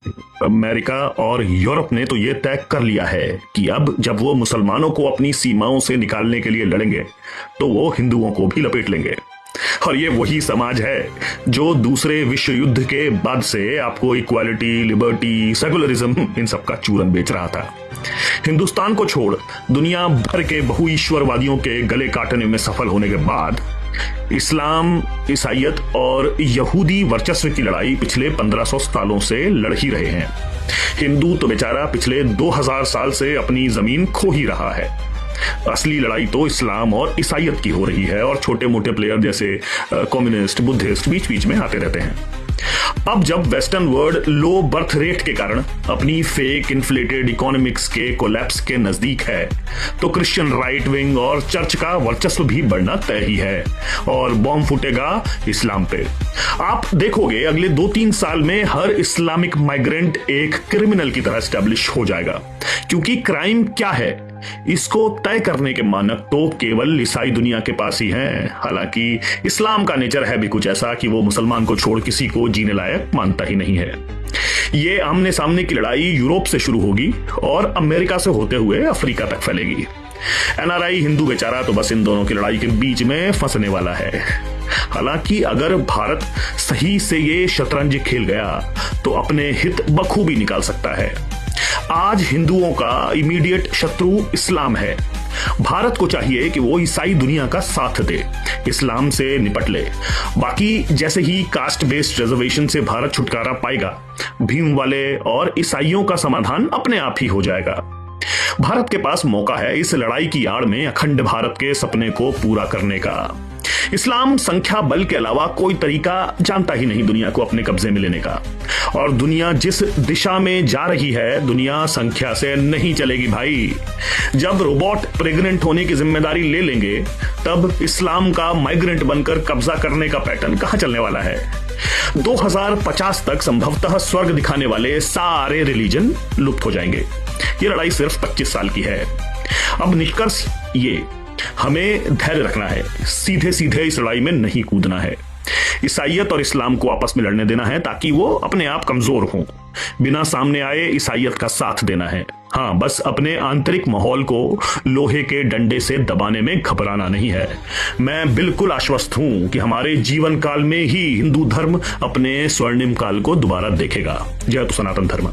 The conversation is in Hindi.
अमेरिका और यूरोप ने तो ये तय कर लिया है कि अब जब वो मुसलमानों को अपनी सीमाओं से निकालने के लिए लड़ेंगे तो वो हिंदुओं को भी लपेट लेंगे। और ये वही समाज है जो दूसरे विश्व युद्ध के बाद से आपको इक्वालिटी, लिबर्टी, सेकुलरिज्म इन सब का चूरन बेच रहा था। हिंदुस्तान को छोड़ दुनिया भर के बहुईश्वरवादियों के गले काटने में सफल होने के बाद इस्लाम, ईसाइयत और यहूदी वर्चस्व की लड़ाई पिछले 1500 सालों से लड़ ही रहे हैं। हिंदू तो बेचारा पिछले 2000 साल से अपनी जमीन खो ही रहा है। असली लड़ाई तो इस्लाम और ईसाइयत की हो रही है और छोटे मोटे प्लेयर जैसे कम्युनिस्ट, बुद्धिस्ट बीच बीच में आते रहते हैं। अब जब western world low birth rate के कारण अपनी फेक इन्फ्लेटेड इकोनॉमिक्स के कोलैप्स के नजदीक है तो क्रिश्चियन राइट विंग और चर्च का वर्चस्व भी बढ़ना तय ही है और बॉम्ब फूटेगा इस्लाम पे। आप देखोगे अगले 2-3 साल में हर इस्लामिक माइग्रेंट एक क्रिमिनल की तरह स्टैब्लिश हो जाएगा, क्योंकि क्राइम क्या है इसको तय करने के मानक तो केवल ईसाई दुनिया के पास ही हैं। हालांकि इस्लाम का नेचर है भी कुछ ऐसा कि वो मुसलमान को छोड़ किसी को जीने लायक मानता ही नहीं है। ये आमने सामने की लड़ाई यूरोप से शुरू होगी और अमेरिका से होते हुए अफ्रीका तक फैलेगी। एनआरआई हिंदू बेचारा तो बस इन दोनों की लड़ाई के बीच में फंसने वाला है। हालांकि अगर भारत सही से ये शतरंज खेल गया तो अपने हित बखूबी निकाल सकता है। आज हिंदुओं का इमीडिएट शत्रु इस्लाम है। भारत को चाहिए कि वो ईसाई दुनिया का साथ दे, इस्लाम से निपट ले। बाकी जैसे ही कास्ट बेस्ड रिजर्वेशन से भारत छुटकारा पाएगा, भीम वाले और ईसाइयों का समाधान अपने आप ही हो जाएगा। भारत के पास मौका है इस लड़ाई की आड़ में अखंड भारत के सपने को पूरा करने का। इस्लाम संख्या बल के अलावा कोई तरीका जानता ही नहीं दुनिया को अपने कब्जे में लेने का, और दुनिया जिस दिशा में जा रही है दुनिया संख्या से नहीं चलेगी भाई। जब रोबोट प्रेग्नेंट होने की जिम्मेदारी ले लेंगे तब इस्लाम का माइग्रेंट बनकर कब्जा करने का पैटर्न कहां चलने वाला है। 2050 तक संभवतः स्वर्ग दिखाने वाले सारे रिलीजन लुप्त हो जाएंगे। ये लड़ाई सिर्फ 25 साल की है। अब निष्कर्ष ये, हमें धैर्य रखना है, सीधे सीधे इस लड़ाई में नहीं कूदना है। ईसाइयत और इस्लाम को आपस में लड़ने देना है ताकि वो अपने आप कमजोर हों। बिना सामने आए ईसाइयत का साथ देना है। हाँ, बस अपने आंतरिक माहौल को लोहे के डंडे से दबाने में घबराना नहीं है। मैं बिल्कुल आश्वस्त हूं कि हमारे जीवन काल में ही हिंदू धर्म अपने स्वर्णिम काल को दोबारा देखेगा। जय तो सनातन धर्म।